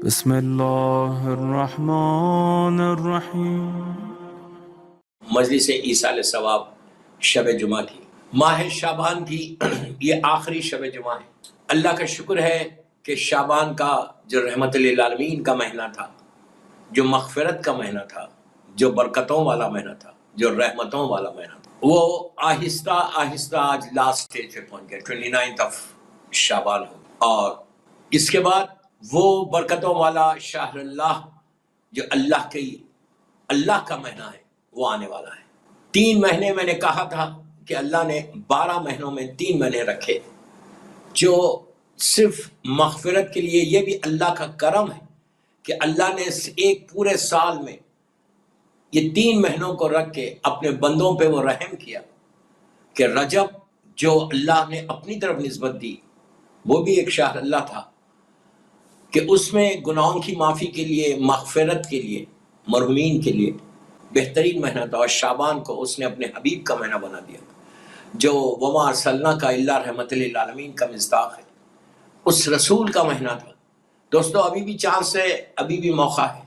بسم اللہ الرحمن الرحیم۔ مجلس ایصال ثواب شب جمعہ کی، ماہ شعبان کی یہ آخری شب جمعہ ہے۔ اللہ کا شکر ہے کہ شعبان کا جو رحمت للعالمین کا مہینہ تھا، جو مغفرت کا مہینہ تھا، جو برکتوں والا مہینہ تھا، جو رحمتوں والا مہینہ تھا، وہ آہستہ آہستہ آج لاسٹ سٹیج پہ پہنچ گیا، 29 شعبان ہو، اور اس کے بعد وہ برکتوں والا شہر اللہ جو اللہ کا مہینہ ہے وہ آنے والا ہے۔ 3 مہینے میں نے کہا تھا کہ اللہ نے 12 مہینوں میں 3 مہینے رکھے، جو صرف مغفرت کے لیے۔ یہ بھی اللہ کا کرم ہے کہ اللہ نے ایک پورے سال میں یہ 3 مہینوں کو رکھ کے اپنے بندوں پہ وہ رحم کیا کہ رجب جو اللہ نے اپنی طرف نسبت دی وہ بھی ایک شہر اللہ تھا کہ اس میں گناہوں کی معافی کے لیے، مغفرت کے لیے، مرحومین کے لیے بہترین مہینہ تھا، اور شعبان کو اس نے اپنے حبیب کا مہینہ بنا دیا جو وما ارسلنا کا الا رحمت للعالمین کا مصداق ہے، اس رسول کا مہینہ تھا۔ دوستو ابھی بھی چانس ہے، ابھی بھی موقع ہے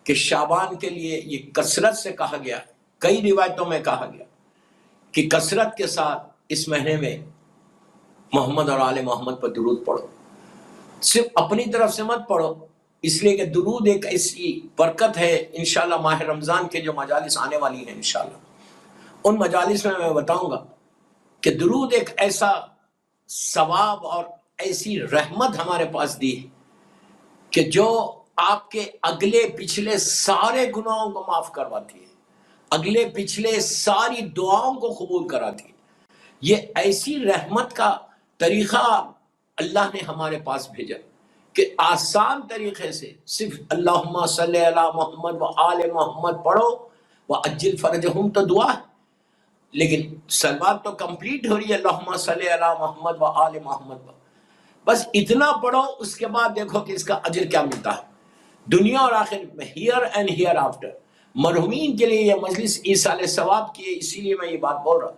کہ شعبان کے لیے یہ کثرت سے کہا گیا، کئی روایتوں میں کہا گیا کہ کثرت کے ساتھ اس مہینے میں محمد اور آل محمد پر درود پڑھو، صرف اپنی طرف سے مت پڑھو، اس لیے کہ درود ایک ایسی برکت ہے۔ انشاءاللہ ماہ رمضان کے جو مجالس آنے والی ہیں، انشاءاللہ ان مجالس میں بتاؤں گا کہ درود ایک ایسا ثواب اور ایسی رحمت ہمارے پاس دی ہے کہ جو آپ کے اگلے پچھلے سارے گناہوں کو معاف کرواتی ہے، اگلے پچھلے ساری دعاؤں کو قبول کراتی ہے۔ یہ ایسی رحمت کا طریقہ اللہ نے ہمارے پاس بھیجا کہ آسان طریقے سے صرف اللہم صلی علی محمد و آل محمد پڑھو وعجل فرجہم تو دعا ہے، لیکن صلوات تو کمپلیٹ ہو رہی ہے اللہم صلی علی محمد و آل محمد پر، بس اتنا پڑھو، اس کے بعد دیکھو کہ اس کا اجر کیا ملتا ہے دنیا اور آخر میں، ہیئر اینڈ ہیئر آفٹر۔ مرحومین کے لیے یہ مجلس ایصال ثواب کی ہے، اسی لیے میں یہ بات بول رہا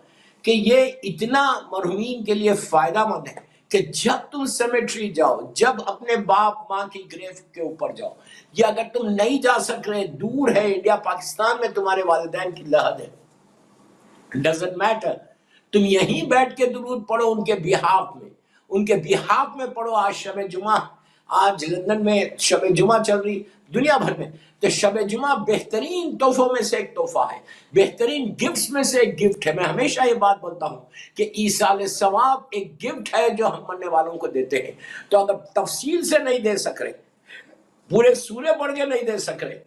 کہ یہ اتنا مرحومین کے لیے فائدہ مند ہے کہ جب تم سیمیٹری جاؤ، جب اپنے باپ ماں کی گریو کے اوپر جاؤ، یا اگر تم نہیں جا سک رہے، دور ہے، انڈیا پاکستان میں تمہارے والدین کی لحد ہے، ڈزنٹ میٹر، تم یہیں بیٹھ کے درود پڑھو ان کے بیہاف میں پڑھو۔ آج شب جمعہ، آج لندن میں شب جمعہ چل رہی، دنیا بھر میں، تو شب جمعہ بہترین تحفوں میں سے ایک تحفہ ہے، بہترین گفٹس میں سے ایک گفٹ ہے۔ میں ہمیشہ یہ بات بولتا ہوں کہ ایصال ثواب ایک گفٹ ہے جو ہم مرنے والوں کو دیتے ہیں۔ تو اگر تفصیل سے نہیں دے سک رہے، پورے سورے پڑھ کے نہیں دے سک رہے،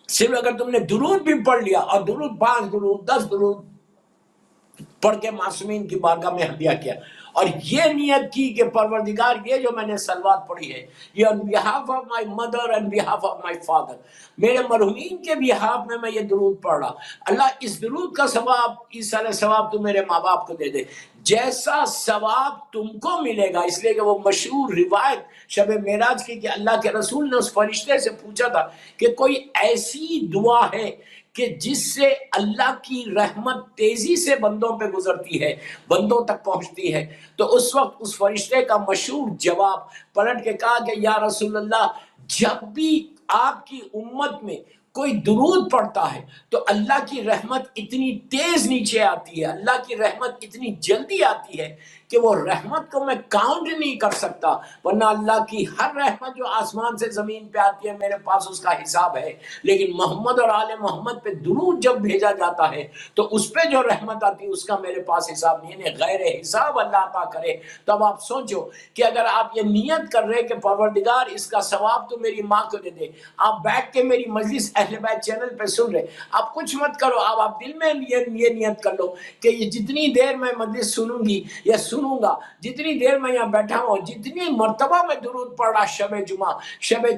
صرف اگر تم نے درود بھی پڑھ لیا، اور درود 5 درود 10 درود پڑھ کے معصومین کی بارگاہ میں ہدیہ کیا، اور یہ نیت کی کہ پروردگار یہ جو میں نے صلوات پڑھی ہے، یہ on behalf of my mother and behalf of my father، میرے مرحومین کے behalf میں یہ درود پڑھ رہا، اللہ اس درود کا ثواب، ایصال ثواب تو میرے ماں باپ کو دے دے، جیسا ثواب تم کو ملے گا۔ اس لیے کہ وہ مشہور روایت شب معراج کی کہ اللہ کے رسول نے اس فرشتے سے پوچھا تھا کہ کوئی ایسی دعا ہے کہ جس سے اللہ کی رحمت تیزی سے بندوں پہ گزرتی ہے، بندوں تک پہنچتی ہے، تو اس وقت اس فرشتے کا مشہور جواب پلٹ کے کہا کہ یا رسول اللہ، جب بھی آپ کی امت میں کوئی درود پڑھتا ہے تو اللہ کی رحمت اتنی تیز نیچے آتی ہے، اللہ کی رحمت اتنی جلدی آتی ہے کہ وہ رحمت کو میں کاؤنٹ نہیں کر سکتا، ورنہ اللہ کی ہر رحمت جو آسمان سے زمین پہ آتی ہے میرے پاس اس کا حساب ہے، لیکن محمد اور آل محمد پہ درود جب بھیجا جاتا ہے تو اس پہ جو رحمت آتی ہے اس کا میرے پاس حساب نہیں ہے، غیر حساب اللہ عطا کرے۔ تو اب آپ سوچو کہ اگر آپ یہ نیت کر رہے کہ پروردگار اس کا ثواب تو میری ماں کو دے دے، آپ بیٹھ کے میری مجلس اہل بیت چینل پہ سن رہے، آپ کچھ مت کرو، آپ دل میں یہ نیت کر لو کہ یہ جتنی دیر میں مجلس سنوں گی یا سنوں گا، جتنی دیر میں یہاں بیٹھا ہوں، جتنی مرتبہ میں درود پڑھ رہا شب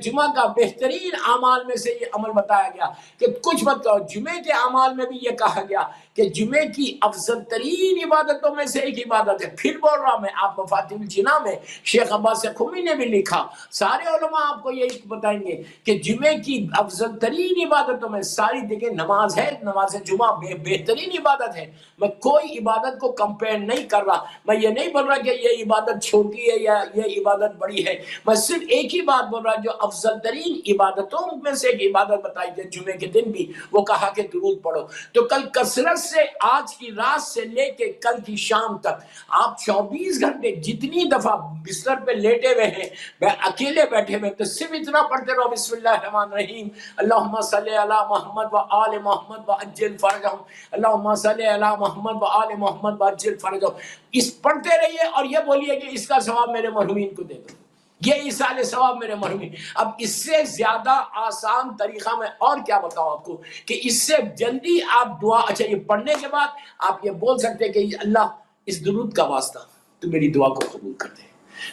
جمعہ کا بہترین اعمال میں سے یہ عمل بتایا گیا کہ کچھ مت کرو۔ جمعے کے اعمال میں بھی یہ کہا گیا کہ جمعے کی افضل ترین عبادتوں میں سے ایک عبادت ہے۔ پھر بول رہا میں، آپ مفاتیح الجناح میں شیخ عباس خمی نے بھی لکھا، سارے علماء آپ کو یہی بتائیں گے کہ جمعے کی افضل ترین عبادتوں میں ساری دیکھیں نماز ہے، نماز جمعہ بہترین عبادت ہے۔ میں کوئی عبادت کو کمپیئر نہیں کر رہا، میں یہ یہ نہیں بول رہا کہ یہ عبادت چھوٹی ہے یا یہ عبادت بڑی ہے، میں صرف ایک ہی بات بول رہا جو افضل ترین عبادتوں میں سے ایک عبادت بتائی تھی جمعے کے دن بھی، وہ کہا کہ درود پڑھو۔ تو کل کثرت سے آج کی رات سے لے کے کل کی شام تک آپ 24 گھنٹے جتنی دفعہ بستر پہ لیٹے ہوئے ہیں، اکیلے بیٹھے ہوئے، تو صرف اتنا پڑھتے رہو، بسم اللہ الرحمن الرحیم، اللہم صلی علی محمد و آل محمد و عجل فرجہم، اللہم صلی علی محمد و آل محمد و عجل فرجہم، اس پڑھتے رہیے اور یہ بولیے کہ اس کا ثواب میرے مرحومین کو دے دو، یہ ایصال ثواب میرے مرحومین۔ اب اس سے زیادہ آسان طریقہ میں اور کیا بتاؤں آپ کو کہ اس سے جلدی آپ دعا، اچھا یہ پڑھنے کے بعد آپ یہ بول سکتے ہیں کہ اللہ اس درود کا واسطہ تو میری دعا کو قبول کر دے،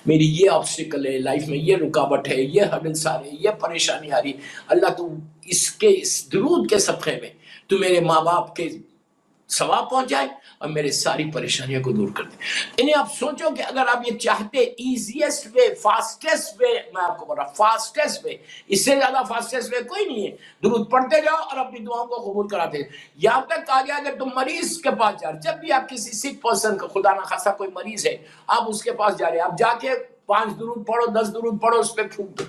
میری یہ آبسٹیکل ہے لائف میں، یہ رکاوٹ ہے، یہ ہرڈلز آ رہے، یہ پریشانی آ رہی، اللہ تو اس درود کے صدقے میں تو میرے ماں باپ کے ثواب پہنچائے اور میرے ساری پریشانیوں کو دور کر دے۔ انہیں آپ سوچو کہ اگر آپ یہ چاہتے ایزیسٹ وے، فاسٹسٹ وے، میں آپ کو بول رہا فاسٹسٹ وے، اس سے زیادہ فاسٹسٹ وے کوئی نہیں ہے، درود پڑھتے جاؤ اور اپنی دعاؤں کو قبول کراتے جاؤ۔ یہاں تک کہا گیا کہ تم مریض کے پاس جا رہے، جب بھی آپ کسی سک پرسن کا، خدا نخواستہ کوئی مریض ہے، آپ اس کے پاس جا رہے، آپ جا کے 5 درود پڑھو، 10 درود پڑھو، اس پہ پھونک دو،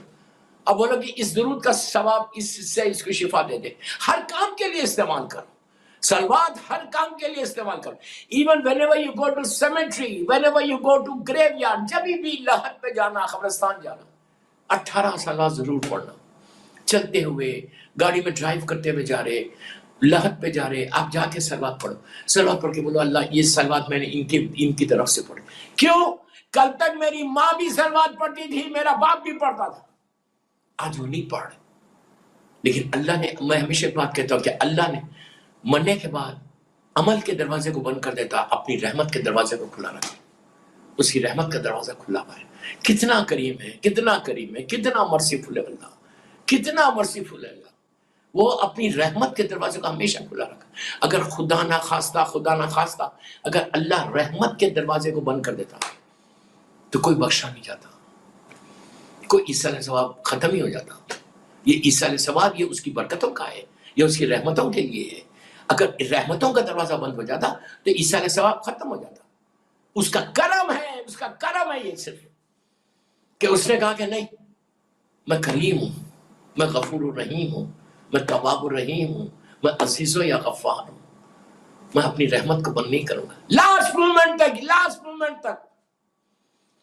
اب بولو کہ اس درود کا ثواب اس سے اس کو شفا دے دے۔ ہر کام کے لیے استعمال کرو، سلوات ہر کام کے لیے استعمال کرو۔ Even whenever you go to cemetery, whenever you go to graveyard، جب بھی لحد پہ جانا، قبرستان جانا، 18 سالہ ضرور پڑھنا، چلتے ہوئے، گاڑی میں ڈرائیو کرتے ہوئے جا رہے، لحد پہ جا رہے، آپ جا کے سلوات پڑھو، سلوات پڑھ کے بولو اللہ یہ سلوات میں نے ان کی طرف سے پڑھی۔ کیوں؟ کل تک میری ماں بھی سلوات پڑھتی تھی، میرا باپ بھی پڑھتا تھا، آج وہ نہیں پڑھ، لیکن اللہ نے، میں ہمیشہ بات کہتا ہوں کہ اللہ نے مرنے کے بعد عمل کے دروازے کو بند کر دیتا، اپنی رحمت کے دروازے کو کھلا رکھتا، اس کی رحمت کا دروازہ کھلا ہوا ہے۔ کتنا کریم ہے، کتنا کریم ہے، کتنا مرسیفل ہے اللہ، کتنا مرسیفل ہے اللہ، وہ اپنی رحمت کے دروازے کو ہمیشہ کھلا رکھا۔ اگر خدا نہ خواستہ اگر اللہ رحمت کے دروازے کو بند کر دیتا تو کوئی بخشا نہیں جاتا، کوئی ایصال ثواب ختم ہی ہو جاتا۔ یہ ایصال ثواب، یہ اس کی برکتوں کا ہے، یہ اس کی رحمتوں کے لیے ہے۔ اگر رحمتوں کا دروازہ بند ہو جاتا تو ایصال ثواب ختم ہو جاتا۔ اس کا کرم ہے، اس کا کرم ہے یہ صرف کہ اس نے کہا کہ نہیں، میں کریم ہوں، میں غفور الرحیم ہوں، میں تواب الرحیم ہوں، میں عزیز و یا غفار ہوں، میں اپنی رحمت کو بند نہیں کروں گا۔ لاسٹ مومنٹ تک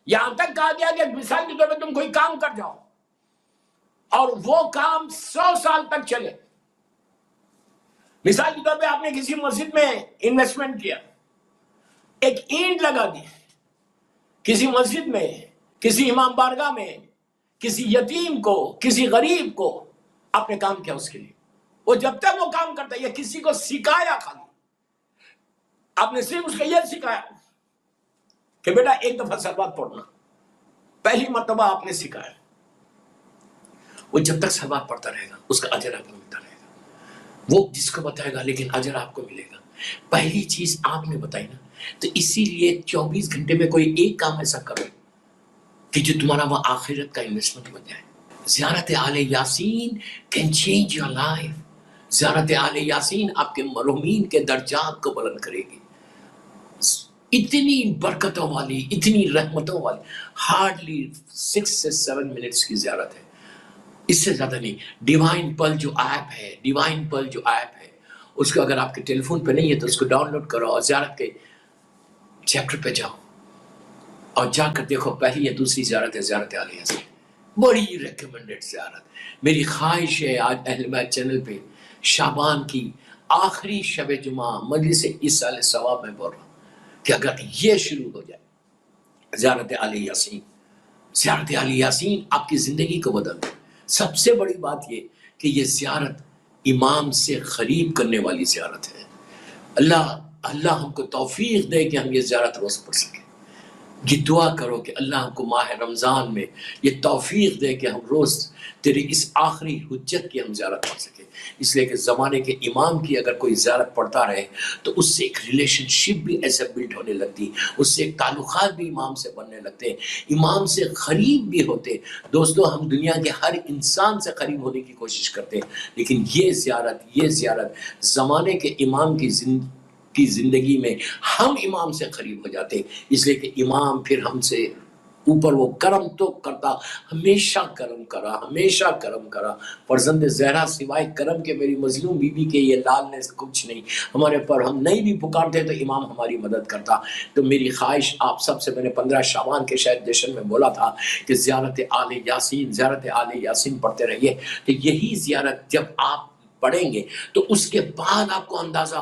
یہاں تک کہا گیا کہ مثال کے طور پہ تم کوئی کام کر جاؤ اور وہ کام 100 سال تک چلے۔ مثال کے طور پہ آپ نے کسی مسجد میں انویسٹمنٹ کیا، ایک اینٹ لگا دی کسی مسجد میں، کسی امام بارگاہ میں، کسی یتیم کو، کسی غریب کو آپ نے کام کیا اس کے لیے، وہ جب تک وہ کام کرتا ہے، یا کسی کو سکھایا، خالی آپ نے صرف اس کو یہ سکھایا کہ بیٹا ایک دفعہ سلوات پڑھنا، پہلی مرتبہ آپ نے سکھایا، وہ جب تک سلوات پڑھتا رہے گا اس کا اجر آپ کو ملتا رہے گا، وہ جس کو بتائے گا لیکن اجر آپ کو ملے گا۔ پہلی چیز آپ نے بتائی نا، تو اسی لیے 24 گھنٹے میں کوئی ایک کام ایسا کرو کہ جو تمہارا وہ آخرت کا انویسٹمنٹ بن جائے۔ زیارت آل Yasin can change your life۔ زیارت آل یاسین آپ کے مرحومین کے درجات کو بلند کرے گی۔ اتنی برکتوں والی، اتنی رحمتوں والی، ہارڈلی 6 سے 7 منٹس کی زیارت ہے، اس سے زیادہ نہیں۔ ڈیوائن پل جو ایپ ہے اس کو اگر آپ کے ٹیلی فون پہ نہیں ہے تو اس کو ڈاؤن لوڈ کرو اور زیارت کے چیپٹر پہ جاؤ اور جا کر دیکھو، پہلی یا دوسری زیارت ہے زیارت آل یاسین، بڑی ریکمنڈڈ زیارت۔ میری خواہش ہے آج اہل بیت چینل پہ شعبان کی آخری شب جمعہ مجلس ایصال ثواب میں بول رہا ہوں کہ اگر یہ شروع ہو جائے زیارت آل یاسین، زیارت آل یاسین آپ کی زندگی کو بدل دے۔ سب سے بڑی بات یہ کہ یہ زیارت امام سے قریب کرنے والی زیارت ہے۔ اللہ ہم کو توفیق دے کہ ہم یہ زیارت روز پڑھ سکیں۔ یہ دعا کرو کہ اللہ ہم کو ماہ رمضان میں یہ توفیق دے کہ ہم روز تیری اس آخری حجت کی ہم زیارت پڑھ سکیں۔ اس لیے کہ زمانے کے امام کی اگر کوئی زیارت پڑھتا رہے تو اس سے ایک ریلیشن شپ بھی ایسے بلڈ ہونے لگتی، اس سے ایک تعلقات بھی امام سے بننے لگتے، امام سے قریب بھی ہوتے۔ دوستو، ہم دنیا کے ہر انسان سے قریب ہونے کی کوشش کرتے ہیں، لیکن یہ زیارت زمانے کے امام کی کی زندگی میں ہم امام سے قریب ہو جاتے ہیں، اس لیے کہ امام پھر ہم سے اوپر وہ کرم تو کرتا، ہمیشہ کرم کرا، ہمیشہ کرم کرا۔ فرزند زہرا سوائے کرم کے میری مظلوم بی بی کے یہ لال نے کچھ نہیں، ہمارے پر ہم نہیں بھی پکارتے تو امام ہماری مدد کرتا۔ تو میری خواہش آپ سب سے، میں نے 15 شعبان کے شاید جشن میں بولا تھا کہ زیارت آل یاسین پڑھتے رہیے، تو یہی زیارت جب آپ پڑھیں گے تو اس کے بعد آپ کو اندازہ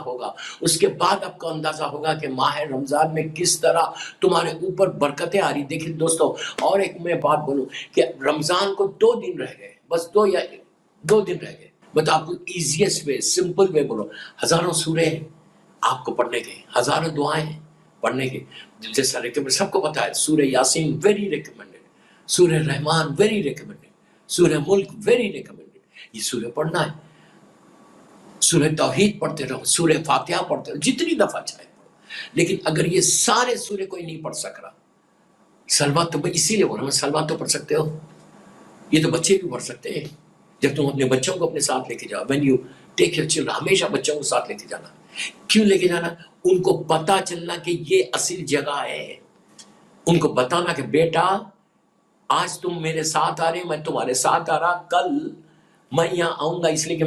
ہوگا کہ ماہ رمضان میں کس طرح تمہارے اوپر برکتیں آ رہی۔ دیکھیں دوستو، اور ایک میں بات بولوں کہ رمضان کو 2 دن رہ گئے، بس 2 دن رہ گئے۔ میں تو آپ کو ایزیسٹ وے، سمپل وے بولو، ہزاروں سورے آپ کو پڑھنے کے، ہزاروں دعائیں پڑھنے کے، جیسا سب کو پتا ہے۔ سورہ یاسین ویری ریکمینڈڈ، سورہ رحمان ویری ریکمینڈڈ، سورہ ملک ویری ریکمینڈڈ، یہ سورہ پڑھنا ہے۔ سورہ توحید پڑھتے رہو، سورہ فاتحہ پڑھتے رہو، جتنی دفعہ چاہے پڑھو۔ لیکن اگر یہ سارے سورے کوئی نہیں پڑھ سک رہا، سلوات تو میں اسی لیے بول رہا ہوں، سلوات تو پڑھ سکتے ہو، یہ تو بچے بھی پڑھ سکتے ہیں۔ جب تم اپنے بچوں کو اپنے ساتھ لے کے جاؤ، when you take your children، ہمیشہ بچوں کو ساتھ لے کے جانا۔ کیوں لے کے جانا؟ ان کو پتا چلنا کہ یہ اصل جگہ ہے، ان کو بتانا کہ بیٹا آج تم میرے ساتھ آ رہے، میں تمہارے ساتھ آ رہا، کل میں یہاں آؤں گا، اس لیے کہ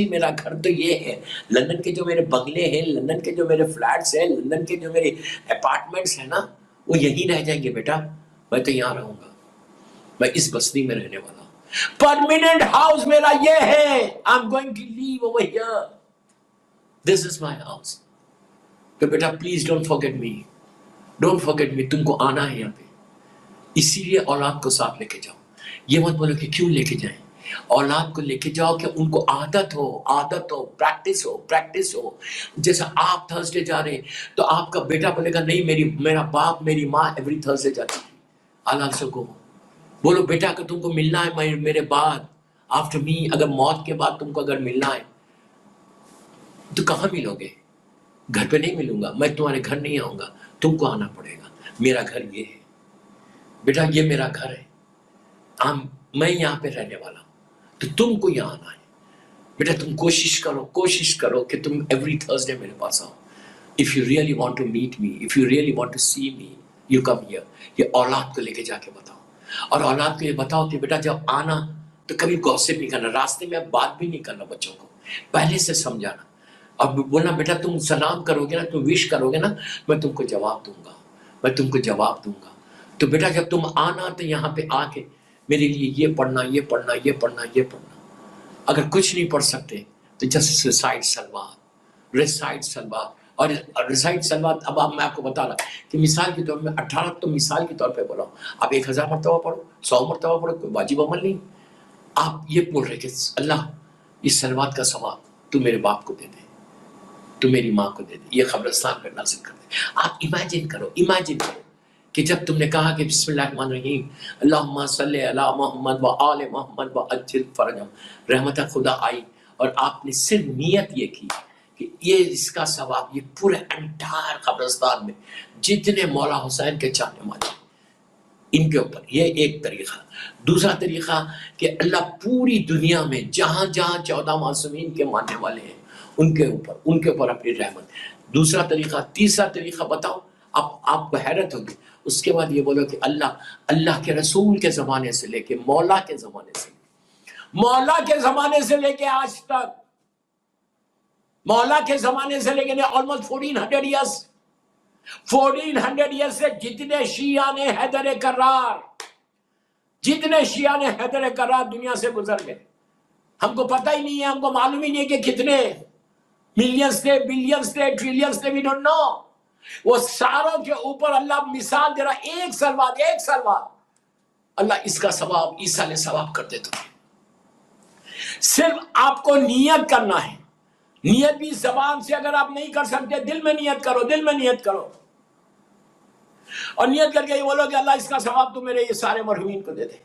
میرا گھر تو یہ ہے۔ لندن کے جو میرے بنگلے ہیں، لندن کے جو میرے فلیٹس ہیں، لندن کے جو میرے اپارٹمنٹس ہیں نا، وہ یہی رہ جائیں گے بیٹا، میں تو یہاں رہوں گا، میں اس بستی میں رہنے والا ہوں، پرماننٹ ہاؤس میرا یہ ہے، I'm going to live over here, this is my house۔ تو بیٹا پلیز ڈونٹ forget me، تم کو آنا ہے یہاں پہ۔ اسی لیے اولاد کو ساتھ لے کے جاؤ۔ یہ مت بولو کہ کیوں لے کے جائیں، اولاد کو لے کے جاؤ کہ ان کو عادت ہو، پریکٹس ہو۔ جیسا آپ تھرسڈے جا رہے ہیں تو آپ کا بیٹا بولے گا نہیں، میرا باپ میری ماں ایوری تھرسڈے جاتی ہے، اللہ سے کو بولو بیٹا کہ تم کو ملنا ہے میرے بعد، آفٹر می، اگر موت کے بعد تم کو اگر ملنا ہے تو کہاں ملو گے؟ گھر پہ نہیں ملوں گا، میں تمہارے گھر نہیں آؤں گا، تم کو آنا پڑے گا، میرا گھر یہ ہے بیٹا، یہ میرا گھر ہے، میں یہاں پہ رہنے والا ہوں، تو تم کو یہاں آنا ہے بیٹا۔ تم کوشش کرو کہ تم ایوری تھرسڈے میرے پاس آؤ۔ If you really want to meet me, if you really want to see me, you come here۔ یہ اولاد کو لے کے جا کے بتاؤ، اور اولاد کو یہ بتاؤ کہ بیٹا جب آنا تو کبھی گوسپ نہیں کرنا، راستے میں بات بھی نہیں کرنا، بچوں کو پہلے سے سمجھانا، اور بولنا بیٹا تم سلام کرو گے نا، تم وش کرو گے نا، میں تم کو جواب دوں گا۔ تو بیٹا جب تم آنا تو یہاں پہ آ کے میرے لیے یہ پڑھنا۔ اگر کچھ نہیں پڑھ سکتے تو جسٹ ریسائٹ سلوات، اور ریسائٹ سلوات۔ اب میں آپ کو بتا رہا کہ مثال کے طور پہ 18 تو مثال کے طور پہ بولا ہوں، آپ 1000 مرتبہ پڑھو، 100 مرتبہ پڑھو، کوئی واجب عمل نہیں۔ آپ یہ بول رہے کہ اللہ اس سلوات کا ثواب تو میرے باپ کو دے دے، تو میری ماں کو دے دے، یہ قبرستان پہ نازل کر دے۔ آپ امیجن کرو کہ جب تم نے کہا کہ بسم اللہ الرحمن الرحیم، اللہم صلی علی محمد و آل محمد و عجل فرجہم، رحمت خدا آئی، اور آپ نے صرف نیت یہ کی کہ یہ اس کا ثواب، یہ پورے انٹائر قبرستان میں جتنے مولا حسین کے چاہنے والے ان کے اوپر، یہ ایک طریقہ۔ دوسرا طریقہ کہ اللہ پوری دنیا میں جہاں 14 معصومین کے ماننے والے ہیں ان کے اوپر اپنی رحمت۔ دوسرا طریقہ۔ تیسرا طریقہ بتاؤ، آپ کو حیرت ہوگی۔ اس کے بعد یہ بولو کہ اللہ کے رسول کے زمانے سے لے کے مولا کے زمانے سے لے کے آج تک، مولا کے زمانے سے لے کے almost 1400 ایئر سے جتنے شیعہ نے حیدر کرار دنیا سے گزر گئے، ہم کو پتہ ہی نہیں ہے، ہم کو معلوم ہی نہیں ہے کہ کتنے ملینز تھے، بلینز تھے، ٹریلینز تھے، we don't know۔ وہ ساروں کے اوپر اللہ مثال دے رہا، ایک سلوات اللہ اس کا ثواب عیسیٰ علیہ ثواب کر دے۔ تو صرف آپ کو نیت کرنا ہے، نیت بھی زبان سے اگر آپ نہیں کر سکتے، دل میں نیت کرو، اور نیت کر کے یہ بولو کہ اللہ اس کا ثواب تو میرے یہ سارے مرحومین کو دے دے۔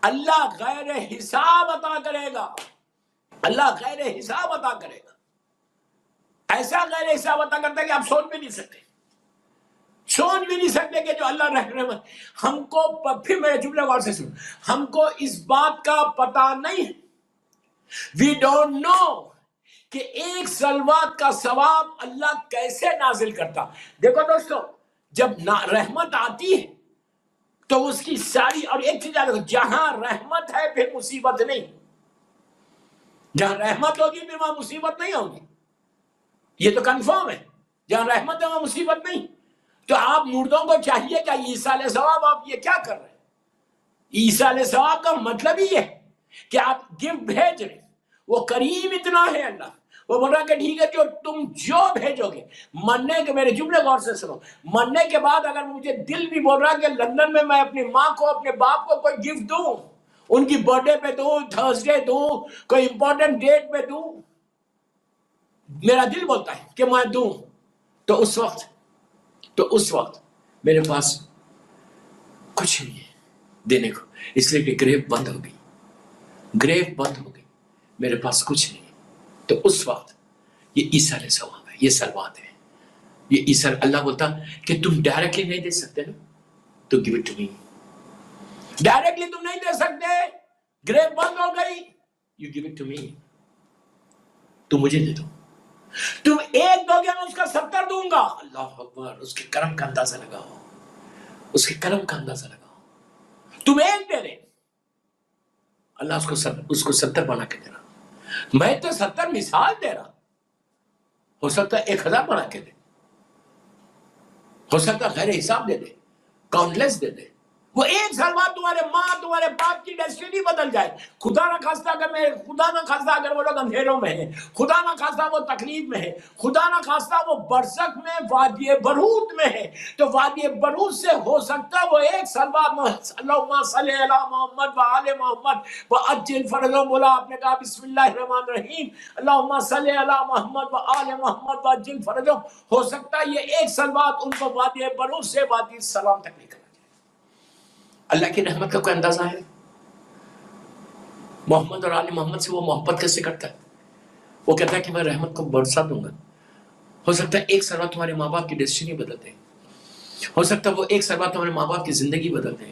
اللہ غیر حساب عطا کرے گا، ایسا غیر حساب عطا کرتا ہے کہ آپ سوچ بھی نہیں سکتے کہ جو اللہ رحمت ہم کو، پھر میرے جملے غور سے سن، ہم کو اس بات کا پتہ نہیں، we don't know کہ ایک صلوات کا ثواب اللہ کیسے نازل کرتا. دیکھو دوستو، جب رحمت آتی ہے تو اس کی ساری، اور ایک چیز یاد رکھو، جہاں رحمت ہے پھر مصیبت نہیں. جہاں رحمت ہوگی پھر وہاں مصیبت نہیں ہوگی، یہ تو کنفرم ہے. جہاں رحمت ہے وہاں مصیبت نہیں. تو آپ مردوں کو چاہیے کہ ایصال ثواب آپ یہ کیا کر رہے ہیں؟ ایصال ثواب کا مطلب ہی ہے کہ آپ گفٹ بھیج رہے. وہ کریم اتنا ہے اللہ، وہ بول رہا کہ ٹھیک ہے، تم جو بھیجو گے، مرنے کے، میرے جملے غور سے سنو، مرنے کے بعد اگر مجھے دل بھی بول رہا کہ لندن میں میں اپنی ماں کو، اپنے باپ کو کوئی گفٹ دوں، ان کی برتھ ڈے پہ دوں، تھرسڈے دوں، کوئی امپورٹنٹ ڈیٹ پہ دوں، میرا دل بولتا ہے کہ میں دوں، تو اس وقت میرے پاس کچھ نہیں ہے دینے کو، اس لیے کہ گریو بند ہو گئی، میرے پاس کچھ نہیں ہے. تو اس وقت یہ ایصال ثواب ہے، یہ صلوات ہے، یہ ایصال. اللہ بولتا کہ تم ڈائریکٹلی نہیں دے سکتے نا، تو give it to me. Directly تم نہیں دے سکتے، گریو بند ہو گئی، you give it to me, تم مجھے دے دو. تم ایک دو گے میں اس کا 70 دوں گا. اللہ اکبر. اس کے کرم کا اندازہ لگاؤ، اس کے کرم کا اندازہ لگاؤ. تم ایک دے رہے، اللہ اس کو 70 بنا کے دے رہا. میں تو 70 مثال دے رہا، ہو سکتا ہے 1000 بنا کے دے، ہو سکتا ہے غیر حساب دے دے، کاؤنٹلیس دے دے. وہ ایک سال بعد تمہارے ماں، تمہارے باپ کی ڈیسٹینی بدل جائے. خدا نہ خواستہ اگر وہ لوگ اندھیروں میں ہیں، خدا نہ خواستہ وہ تکلیف میں ہے، خدا نہ خواستہ وہ برزخ میں، وادی برہوت میں ہے، تو وادی برہوت سے ہو سکتا وہ ایک سال بعد اللہم صلی علی محمد و آل محمد وعجل فرجہم. بولا آپ نے کہا بسم اللہ الرحمن الرحیم، اللہم صلی علی محمد و آل محمد وعجل فرجہم. ہو سکتا یہ ایک سال بعد ان کو وادی برہوت سے وادی سلام تک نکل. اللہ کی رحمت کا کوئی اندازہ ہے؟ محمد اور آل محمد سے وہ محبت کیسے کرتا ہے؟ وہ کہتا ہے کہ میں رحمت کو برسا دوں گا. ہو سکتا ہے ایک سال بعد تمہارے ماں باپ کی ڈیسٹینی بدل دے، ہو سکتا ہے وہ ایک سال بعد تمہارے ماں باپ کی زندگی بدل دے،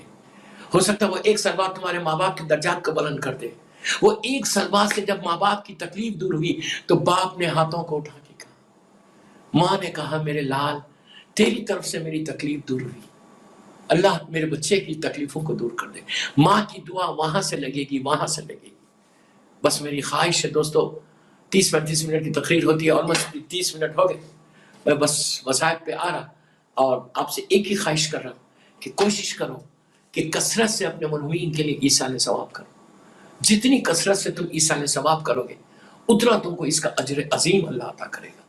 ہو سکتا ہے وہ ایک سال بعد تمہارے ماں باپ کے درجات کو بلند کر دے. وہ ایک سال بعد سے جب ماں باپ کی تکلیف دور ہوئی تو باپ نے ہاتھوں کو اٹھا کے کہا، ماں نے کہا میرے لال تیری طرف سے میری تکلیف دور ہوئی، اللہ میرے بچے کی تکلیفوں کو دور کر دے. ماں کی دعا وہاں سے لگے گی، وہاں سے لگے گی. بس میری خواہش ہے دوستو، 30-35 منٹ کی تقریر ہوتی ہے، آلموسٹ 30 منٹ ہو گئے. میں بس وسائل پہ آ رہا اور آپ سے ایک ہی خواہش کر رہا ہوں کہ کوشش کرو کہ کثرت سے اپنے منوین کے لیے ایصال ثواب کرو. جتنی کثرت سے تم ایصال ثواب کرو گے اتنا تم کو اس کا اجر عظیم اللہ عطا کرے گا.